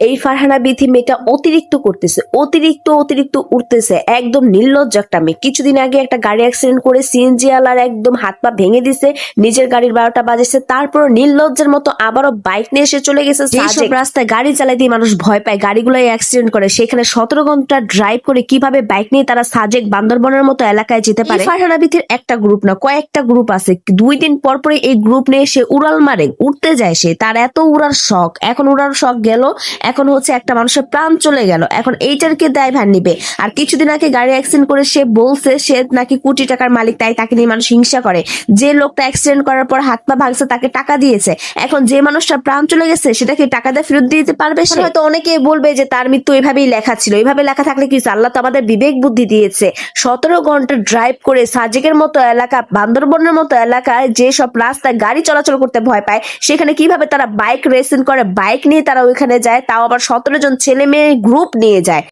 এই ফারহানা বিথি মেয়েটা অতিরিক্ত করতেছে, অতিরিক্ত উঠতেছে, একদম নির্লজ্জ একটা মেয়ে। কিছুদিন আগে একটা গাড়ি অ্যাক্সিডেন্ট করে সিএনজি আলার একদম হাত পা ভেঙে দিছে, নিজের গাড়ির 12টা বাজেছে, তারপর নির্লজ্জের মতো আবারও বাইক নিয়ে এসে চলে গেছে। যেসব রাস্তায় গাড়ি চালাইতে মানুষ ভয় পায়, গাড়িগুলো অ্যাক্সিডেন্ট করে, সেখানে 17 ঘন্টা ড্রাইভ করে কিভাবে বাইক নিয়ে তারা সাজেক বান্দরবনের মতো এলাকায় যেতে পারে। ফারহানা বিথির একটা গ্রুপ না, কয়েকটা গ্রুপ আছে। 2 দিন পর পরে এই গ্রুপ নিয়ে সে উড়াল মারে, উঠতে যায় সে, তার এত উড়ার শখ। এখন উড়ার শখ গেল, এখন হচ্ছে একটা মানুষের প্রাণ চলে গেল, এখন এইটারকে দায়ভার নিবে। আর কিছুদিন আগে গাড়ি অ্যাক্সিডেন্ট করে সে বলছে সে নাকি কোটি টাকার মালিক, তাই তাকে নিয়ে মানুষ হিংসা করে। যে লোকটা অ্যাক্সিডেন্ট করার পর হাত পা ভাঙছে তাকে টাকা দিয়েছে, এখন যে মানুষটা প্রাণ চলে গেছে সেটাকে টাকা দিয়ে ফেরত দিতে পারবে সে? হয়তো অনেকে বলবে যে তার মৃত্যু এইভাবেই লেখা ছিল। এইভাবে লেখা থাকলে কি আল্লাহ তো আমাদের বিবেক বুদ্ধি দিয়েছে। 17 ঘন্টা ড্রাইভ করে সাজেকের মতো এলাকা, বান্দরবনের মতো এলাকায় যে সব রাস্তায় গাড়ি চলাচল করতে ভয় পায়, সেখানে কিভাবে তারা বাইক রেসিং করে, বাইক নিয়ে তারা ওইখানে যায়, তাও আবার 17 জন ছেলে মেয়ে গ্রুপ নিয়ে যায়।